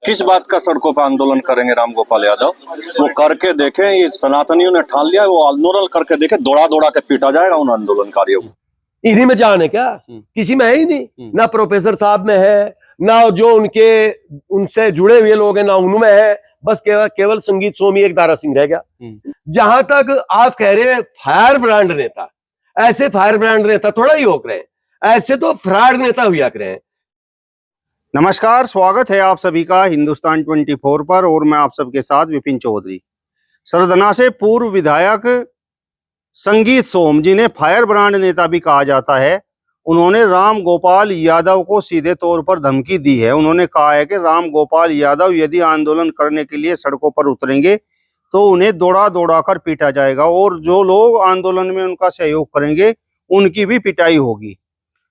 किस बात का सड़कों पर आंदोलन करेंगे राम गोपाल यादव? वो करके देखें, ये सनातनियों ने ठान लिया है, वो आंदोलन करके देखे, दौड़ा दौड़ा के पीटा जाएगा उन आंदोलनकारियों को। इन्हीं में जान है क्या? किसी में है ही नहीं। ना प्रोफेसर साहब में है, ना जो उनसे जुड़े हुए लोग हैं, ना उनमें है। बस केवल संगीत सोमी एक दारा सिंह रह गया। जहां तक आप कह रहे हैं फायर ब्रांड नेता, ऐसे फायर ब्रांड नेता थोड़ा ही हो रहे हैं, ऐसे तो फ्रॉड नेता हुआ करे हैं। नमस्कार, स्वागत है आप सभी का हिंदुस्तान 24 पर और मैं आप सबके साथ विपिन चौधरी। सरदना से पूर्व विधायक संगीत सोम, जिन्हें फायर ब्रांड नेता भी कहा जाता है, उन्होंने राम गोपाल यादव को सीधे तौर पर धमकी दी है। उन्होंने कहा है कि राम गोपाल यादव यदि आंदोलन करने के लिए सड़कों पर उतरेंगे तो उन्हें दौड़ा दौड़ा कर पीटा जाएगा और जो लोग आंदोलन में उनका सहयोग करेंगे उनकी भी पिटाई होगी।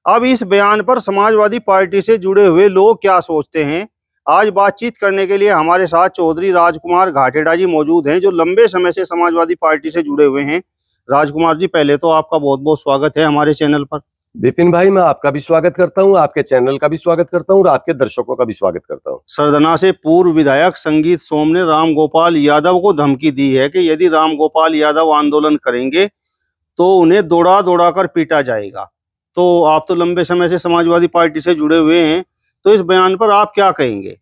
अब इस बयान पर समाजवादी पार्टी से जुड़े हुए लोग क्या सोचते हैं, आज बातचीत करने के लिए हमारे साथ चौधरी राजकुमार घाटेड़ा जी मौजूद हैं, जो लंबे समय से समाजवादी पार्टी से जुड़े हुए हैं। राजकुमार जी, पहले तो आपका बहुत बहुत स्वागत है हमारे चैनल पर। विपिन भाई, मैं आपका भी स्वागत करता हूं, आपके चैनल का भी स्वागत करता हूं और आपके दर्शकों का भी स्वागत करता हूं। सरदना से पूर्व विधायक संगीत सोम ने राम गोपाल यादव को धमकी दी है कि यदि राम गोपाल यादव आंदोलन करेंगे तो उन्हें दौड़ा दौड़ा कर पीटा जाएगा। तो आप तो लंबे समय से समाजवादी पार्टी से जुड़े हुए हैं, तो इस बयान पर आप क्या कहेंगे?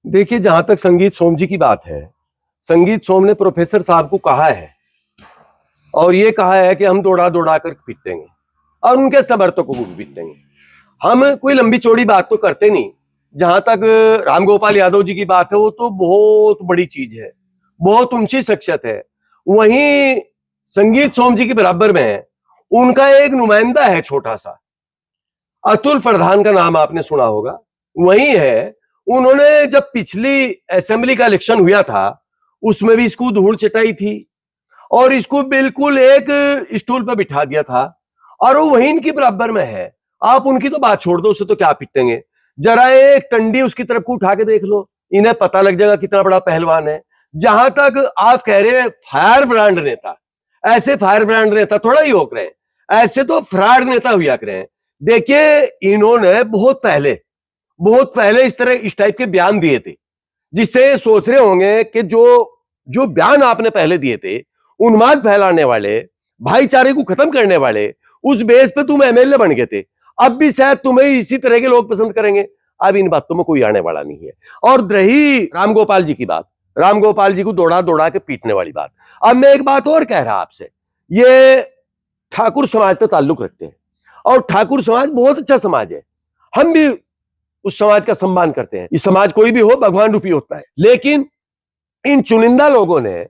देखिए, जहां तक संगीत सोम जी की बात है, संगीत सोम ने प्रोफेसर साहब को कहा है और ये कहा है कि हम दौड़ा दौड़ा कर पीटेंगे और उनके समर्थकों को भी पीटेंगे। हम कोई लंबी चौड़ी बात तो करते नहीं। जहां तक राम गोपाल यादव जी की बात है, वो तो बहुत बड़ी चीज है, बहुत ऊंची शख्सियत है। वहीं संगीत सोम जी के बराबर में है, उनका एक नुमाइंदा है छोटा सा, अतुल प्रधान का नाम आपने सुना होगा, वही है। उन्होंने जब पिछली असेंबली का इलेक्शन हुआ था, उसमें भी इसको धूल चटाई थी और इसको बिल्कुल एक स्टूल पर बिठा दिया था और वो वही इनकी बराबर में है। आप उनकी तो बात छोड़ दो, उससे तो क्या पिटेंगे। जरा एक टंडी उसकी तरफ को उठा के देख लो, इन्हें पता लग जाएगा कितना बड़ा पहलवान है। जहां तक आप कह रहे हैं फायर ब्रांड नेता, ऐसे फायर ब्रांड नेता थोड़ा ही हो रहे हैं, ऐसे तो फ्रॉड नेता हुआ करे हैं। देखिए, इन्होंने बहुत पहले इस टाइप के बयान दिए थे, जिससे सोच रहे होंगे कि जो बयान आपने पहले दिए थे, उन्माद फैलाने वाले, भाईचारे को खत्म करने वाले, उस बेस पे तुम एमएलए बन गए थे। अब भी शायद तुम्हें इसी तरह के लोग पसंद करेंगे। अब इन बातों में कोई आने वाला नहीं है। और रही राम गोपाल जी की बात, राम गोपाल जी को दौड़ा दौड़ा के पीटने वाली बात, अब मैं एक बात और कह रहा आपसे, ये ठाकुर समाज से ताल्लुक रखते हैं और ठाकुर समाज बहुत अच्छा समाज है, हम भी उस समाज का सम्मान करते हैं। ये समाज कोई भी हो, भगवान रूपी होता है, लेकिन इन चुनिंदा लोगों ने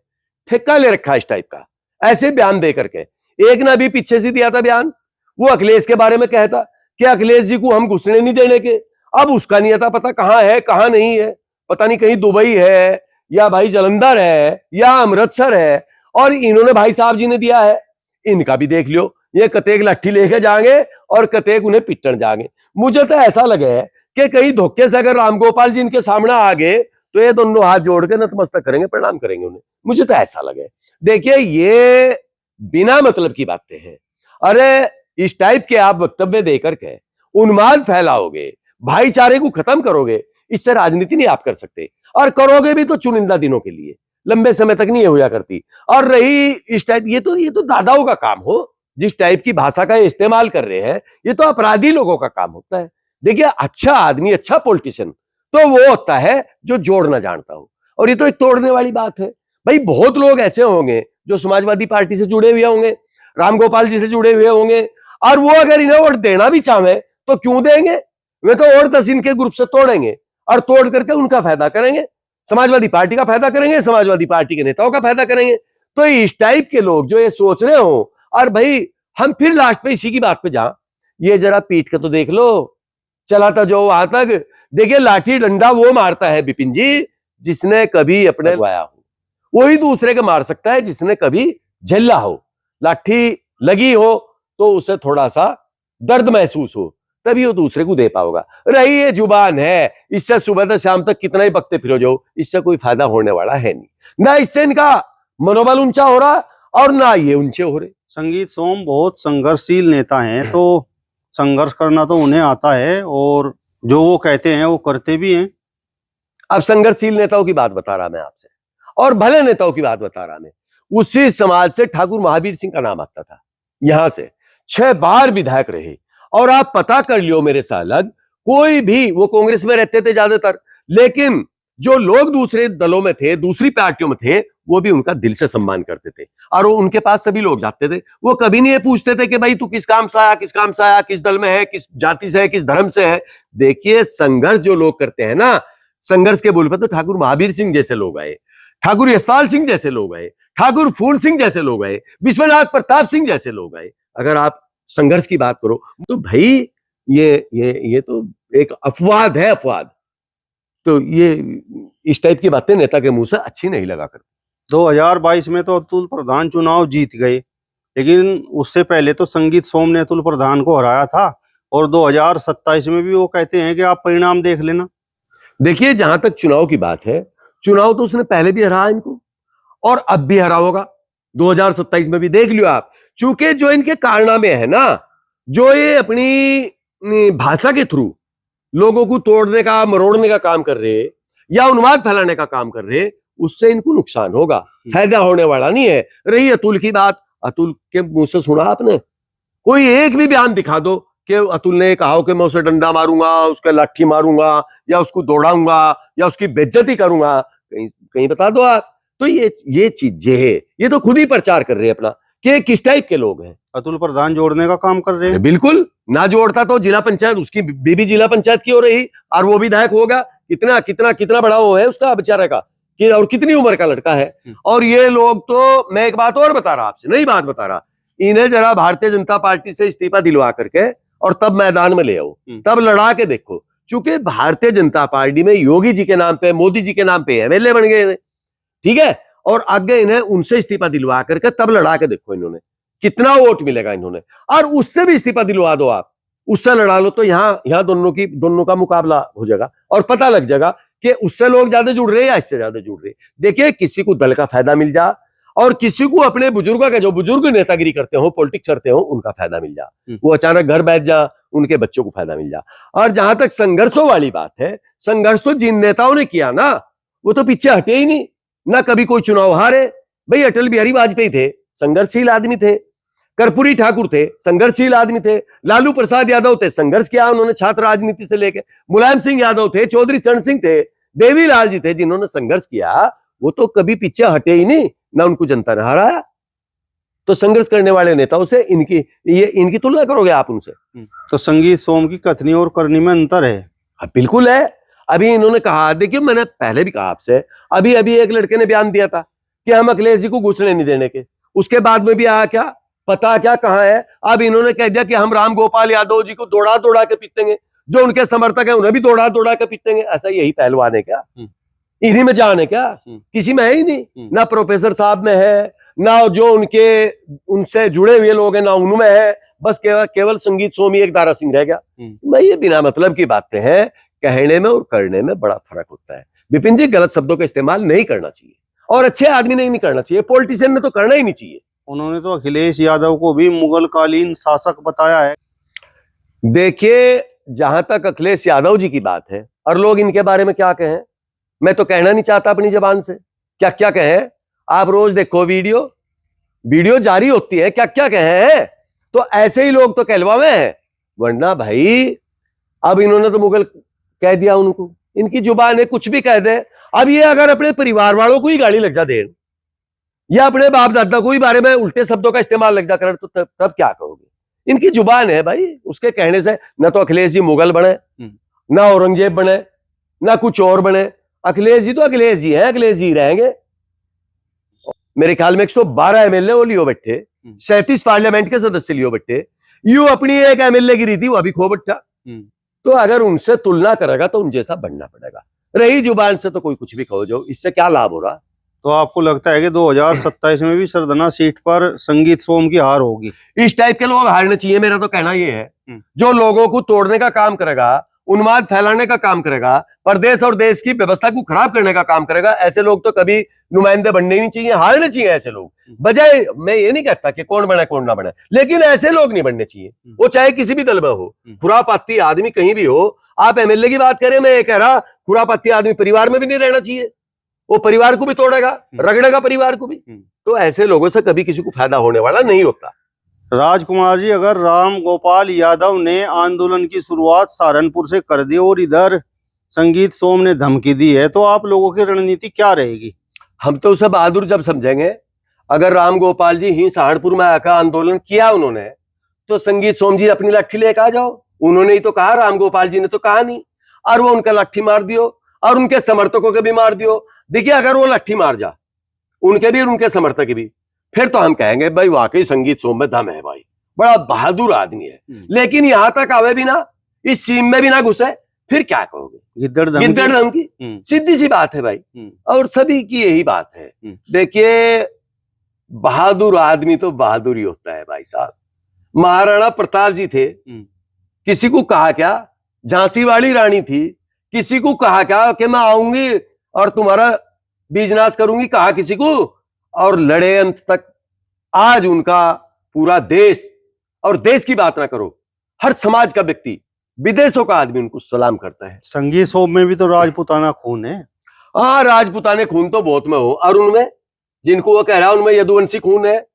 ठेका ले रखा इस टाइप का, ऐसे बयान दे करके। एक ने भी पीछे से दिया था बयान, वो अखिलेश के बारे में कहता कि अखिलेश जी को हम घुसने नहीं देने के। अब उसका नहीं आता पता कहां है कहां नहीं है, पता नहीं कहीं दुबई है या भाई जलंधर है या अमृतसर है, और इन्होंने भाई साहब जी ने दिया है। इनका भी देख लियो, ये कतेक लाठी लेके जाएंगे और कतेक उन्हें पिटन जाएंगे। मुझे तो ऐसा लगे कि कहीं धोखे से अगर रामगोपाल जी इनके सामने आ गए तो ये दोनों हाथ जोड़ के नतमस्तक करेंगे, प्रणाम करेंगे उन्हें। मुझे तो ऐसा लगे। देखिए, ये बिना मतलब की बातें हैं। अरे इस टाइप के आप वक्तव्य देकर के उन्माद फैलाओगे, भाईचारे को खत्म करोगे, इससे राजनीति नहीं आप कर सकते, और करोगे भी तो चुनिंदा दिनों के लिए, लंबे समय तक नहीं हुआ करती। और रही इस टाइप, ये तो दादाओं का काम हो, जिस टाइप की भाषा का इस्तेमाल कर रहे हैं, ये तो अपराधी लोगों का काम होता है। देखिए, अच्छा आदमी, अच्छा पॉलिटिशियन तो वो होता है जो जोड़ना जानता हो, और ये तो एक तोड़ने वाली बात है। भाई, बहुत लोग ऐसे होंगे जो समाजवादी पार्टी से जुड़े हुए होंगे, रामगोपाल जी से जुड़े हुए होंगे, और वो अगर इन्हें वोट देना भी चाहे तो क्यों देंगे? वे तो और 10 इनके ग्रुप से तोड़ेंगे और तोड़ करके उनका फायदा करेंगे, समाजवादी पार्टी का फायदा करेंगे, समाजवादी पार्टी के नेताओं का फायदा करेंगे। तो इस टाइप के लोग जो ये सोच रहे हो, और भाई हम फिर लास्ट पे इसी की बात पे जा, ये जरा पीट के तो देख लो, चला था जो वहां तक। देखिए, लाठी डंडा वो मारता है विपिन जी जिसने कभी अपने लगवाया हो, वही दूसरे के मार सकता है जिसने कभी झेला हो। लाठी लगी हो तो उसे थोड़ा सा दर्द महसूस हो, तभी वो दूसरे को दे पाओगा। रही ये जुबान है, इससे सुबह से शाम तक कितना ही बकते फिरो जाओ, इससे कोई फायदा होने वाला है नहीं। ना इससे इनका मनोबल ऊंचा हो रहा और ना ये ऊंचे हो रहे। संगीत सोम बहुत संघर्षशील नेता हैं, तो संघर्ष करना तो उन्हें आता है और जो वो कहते हैं वो करते भी हैं। अब संघर्षशील नेताओं की बात बता रहा मैं आपसे, और भले नेताओं की बात बता रहा मैं। उसी समाज से ठाकुर महावीर सिंह का नाम आता था, यहां से 6 बार विधायक रहे। और आप पता कर लियो मेरे से अलग कोई भी, वो कांग्रेस में रहते थे ज्यादातर, लेकिन जो लोग दूसरे दलों में थे, दूसरी पार्टियों में थे, वो भी उनका दिल से सम्मान करते थे। और वो उनके पास सभी लोग जाते थे, वो कभी नहीं ये पूछते थे कि भाई तू किस काम से आया, किस काम से आया, किस दल में है, किस जाति से है, किस धर्म से है। देखिए संघर्ष जो लोग करते हैं ना, संघर्ष के बोल पर तो ठाकुर महावीर सिंह जैसे लोग आए, ठाकुर यशपाल सिंह जैसे लोग आए, ठाकुर फूल सिंह जैसे लोग आए, विश्वनाथ प्रताप सिंह जैसे लोग आए। अगर आप संघर्ष की बात करो तो भाई ये तो एक अपवाद है, अपवाद। तो ये इस टाइप की बातें नेता के मुंह से अच्छी नहीं लगा करती। 2022 में तो अतुल प्रधान चुनाव जीत गए, लेकिन उससे पहले तो संगीत सोम ने अतुल प्रधान को हराया था, और 2027 में भी वो कहते हैं कि आप परिणाम देख लेना। देखिए जहां तक चुनाव की बात है, चुनाव तो उसने पहले भी हराया इनको, और अब भी हरा होगा, 2027 में भी देख लियो आप। चूंकि जो इनके कारनामे है ना, जो ये अपनी भाषा के थ्रू लोगों को तोड़ने का, मरोड़ने का काम कर रहे, या उन्माद फैलाने का काम कर रहे, उससे इनको नुकसान होगा, फायदा होने वाला नहीं है। रही अतुल की बात, अतुल के मुंह से सुना आपने? कोई एक भी बयान दिखा दो कि अतुल ने कहा हो कि मैं उसे डंडा मारूंगा, उसका लाठी मारूंगा, या उसको दौड़ाऊंगा, या उसकी बेइज्जती करूंगा, कहीं कहीं बता दो आप। तो ये चीजें है, ये तो खुद ही प्रचार कर रहे हैं अपना कि किस टाइप के लोग हैं। अतुल प्रधान जोड़ने का काम कर रहे हैं। बिल्कुल, ना जोड़ता तो जिला पंचायत, उसकी बीबी जिला पंचायत की हो रही, और वो विधायक होगा। कितना कितना कितना बड़ा वो है उसका बेचारे का, कि और कितनी उम्र का लड़का है। और ये लोग तो, मैं एक बात और बता रहा आपसे, नई बात बता रहा, इन्हें जरा भारतीय जनता पार्टी से इस्तीफा दिलवा करके और तब मैदान में ले आओ, तब लड़ा के देखो। क्योंकि भारतीय जनता पार्टी में योगी जी के नाम पे, मोदी जी के नाम पे एमएलए बन गए, ठीक है, और आगे इन्हें उनसे इस्तीफा दिलवा करके तब लड़ा के देखो इन्होंने कितना वोट मिलेगा इन्होंने। और उससे भी इस्तीफा दिलवा दो आप, उससे लड़ा लो, तो यहां दोनों का मुकाबला हो जाएगा, और पता लग जाएगा कि उससे लोग ज्यादा जुड़ रहे हैं या इससे ज्यादा जुड़ रहे। देखिए किसी को दल का फायदा मिल जा, और किसी को अपने बुजुर्गों का, जो बुजुर्ग नेतागिरी करते हो, पॉलिटिक्स करते हो, उनका फायदा मिल जा, वो अचानक घर बैठ जा, उनके बच्चों को फायदा मिल जा। और जहां तक संघर्षों वाली बात है, संघर्ष तो जिन नेताओं ने किया ना, वो तो पीछे हटे ही नहीं, ना कभी कोई चुनाव हारे। भाई अटल बिहारी वाजपेयी थे, संघर्षशील आदमी थे। कर्पूरी ठाकुर थे, संघर्षशील आदमी थे। लालू प्रसाद यादव थे, संघर्ष किया उन्होंने छात्र राजनीति से लेकर। मुलायम सिंह यादव थे, चौधरी चरण सिंह थे, देवीलाल जी थे, जिन्होंने संघर्ष किया, वो तो कभी पीछे हटे ही नहीं, ना उनको जनता ने हराया। तो संघर्ष करने वाले नेताओं से इनकी तुलना करोगे आप उनसे? तो संगीत सोम की कथनी और करनी में अंतर है। बिल्कुल है। अभी इन्होंने कहा, देखिए मैंने पहले भी कहा आपसे, अभी एक लड़के ने बयान दिया था कि हम अखिलेश जी को घुसने नहीं देने के। उसके बाद में भी आया क्या, पता क्या कहां है? अब इन्होंने कह दिया कि हम राम गोपाल यादव जी को दौड़ा दौड़ा के पीटेंगे, जो उनके समर्थक हैं उन्हें भी दौड़ा दौड़ा के पीटेंगे। ऐसा यही पहलवान है क्या? इन्हीं में जान है क्या? किसी में है ही नहीं, ना प्रोफेसर साहब में है, ना जो उनसे जुड़े हुए लोग हैं, ना उनमें है। बस केवल संगीत सोम ही एक दारा सिंह रह गया। मैं ये बिना मतलब की बातें हैं, कहने में और करने में बड़ा फर्क होता है। विपिन जी, गलत शब्दों का इस्तेमाल नहीं करना चाहिए, और अच्छे आदमी ने नहीं करना चाहिए, पॉलिटिशियन ने तो करना ही नहीं चाहिए। उन्होंने तो अखिलेश यादव को भी मुगल कालीन शासक बताया है। देखिए जहां तक अखिलेश यादव जी की बात है, और लोग इनके बारे में क्या कहें, मैं तो कहना नहीं चाहता अपनी जबान से, क्या क्या कहें। आप रोज देखो वीडियो जारी होती है, क्या क्या कहें। तो ऐसे ही लोग तो कहलवावे हैं, वरना भाई अब इन्होंने तो मुगल कह दिया उनको, इनकी जुबान है, कुछ भी कह दे। अब ये अगर अपने परिवार वालों को ही गाली लग जा दे, या अपने बाप दादा को ही बारे में उल्टे शब्दों का इस्तेमाल लग जा कर, तो तब क्या कहोगे? इनकी जुबान है भाई, उसके कहने से न तो अखिलेश जी मुगल बने, ना औरंगजेब बने, ना कुछ और बने। अखिलेश जी तो अखिलेश जी हैं, अखिलेश जी रहेंगे। मेरे ख्याल में 112 एमएलए वो लियो बैठे, 37 पार्लियामेंट के सदस्य लियो बैठे, यू अपनी एक एमएलए गिरी थी, वो अभी खो बैठा। तो अगर उनसे तुलना करेगा तो उन जैसा बनना पड़ेगा। रही जुबान से तो कोई कुछ भी कहो, जो इससे क्या लाभ हो रहा? तो आपको लगता है कि 2027 में भी सरदना सीट पर संगीत सोम की हार होगी? इस टाइप के लोग हारने चाहिए। मेरा तो कहना यह है, जो लोगों को तोड़ने का काम करेगा, उन्माद फैलाने का काम करेगा, प्रदेश और देश की व्यवस्था को खराब करने का काम करेगा, ऐसे लोग तो कभी नुमाइंदे बनने ही नहीं चाहिए, हारने चाहिए ऐसे लोग। बजाय, मैं ये नहीं कहता कि कौन बने कौन ना बने, लेकिन ऐसे लोग नहीं बनने चाहिए, वो चाहे किसी भी दल में हो, खुरापाती आदमी कहीं भी हो। आप एमएलए की बात करें, मैं ये कह रहा खुरापत्ती आदमी परिवार में भी नहीं रहना चाहिए, वो परिवार को भी तोड़ेगा, रगड़ेगा परिवार को भी। तो ऐसे लोगों से कभी किसी को फायदा होने वाला नहीं होता। राजकुमार जी, अगर राम गोपाल यादव ने आंदोलन की शुरुआत सहारनपुर से कर दी और इधर संगीत सोम ने धमकी दी है, तो आप लोगों की रणनीति क्या रहेगी? हम तो उसे बहादुर जब समझेंगे। अगर राम गोपाल जी ही सहारनपुर में आकर आंदोलन किया उन्होंने, तो संगीत सोम जी अपनी लाठी लेकर आ जाओ। उन्होंने ही तो कहा, राम गोपाल जी ने तो कहा नहीं, और वो उनका लाठी मार दियो और उनके समर्थकों के भी मार दियो। देखिए, अगर वो लाठी मार जा उनके भी और उनके समर्थक भी, फिर तो हम कहेंगे भाई वाकई संगीत सोम में दम है, भाई बड़ा बहादुर आदमी है। लेकिन यहां तक आवे भी ना, इस सीम में भी ना घुसे, फिर क्या कहोगे? गिद्दड़ गिद्दड़ धमकी, सीधी सी बात है भाई। और सभी की यही बात है। देखिए, बहादुर आदमी तो बहादुर ही होता है भाई साहब। महाराणा प्रताप जी थे, किसी को कहा क्या? झांसी वाली रानी थी, किसी को कहा क्या कि मैं आऊंगी और तुम्हारा बीजनाश करूंगी? कहा किसी को? और लड़े अंत तक। आज उनका पूरा देश, और देश की बात ना करो, हर समाज का व्यक्ति, विदेशों का आदमी उनको सलाम करता है। संगीत सोम में भी तो राजपूताना खून है। हाँ, राजपूताने खून तो बहुत में हो, और उनमें जिनको वो कह रहा है उनमें यदुवंशी खून है।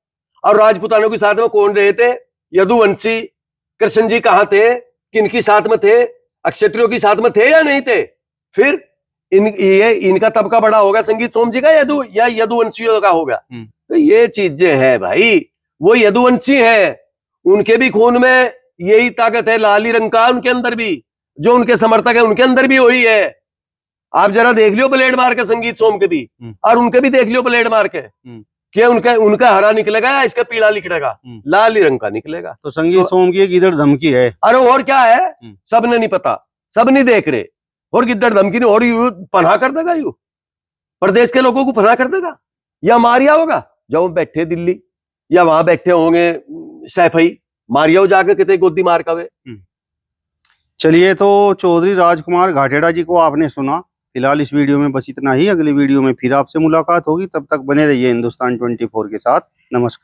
और राजपूतानों के साथ में कौन रहे थे? यदुवंशी। कृष्ण जी कहाँ थे? किनकी साथ में थे? अक्षत्रियों की साथ में थे या नहीं थे? फिर इनका तबका बड़ा होगा संगीत सोम जी का या यदुवंशियों का होगा? तो ये चीजें हैं भाई, वो यदुवंशी है, उनके भी खून में यही ताकत है, लाली रंग का उनके अंदर भी, जो उनके समर्थक है उनके अंदर भी वही है। आप जरा देख लियो ब्लेड मार के संगीत सोम के भी, और उनके भी देख लियो ब्लेड मार के, कि उनका हरा निकलेगा या इसका पीला निकलेगा? लाल ही रंग का निकलेगा। तो संगीत सोम की एक गिद्दड़ धमकी है। अरे और क्या है? सबने नहीं पता, सब नहीं देख रहे। और गिद्दड़ धमकी नहीं, और यू पनाह कर देगा, यू प्रदेश के लोगों को पनाह कर देगा, या मारिया होगा जब बैठे दिल्ली, या वहां बैठे होंगे सैफई, मारिया जाकर कितने गोदी मार कवे। चलिए, तो चौधरी राजकुमार घाटेड़ा जी को आपने सुना। फिलहाल इस वीडियो में बस इतना ही। अगली वीडियो में फिर आपसे मुलाकात होगी, तब तक बने रहिए हिंदुस्तान 24 के साथ। नमस्कार।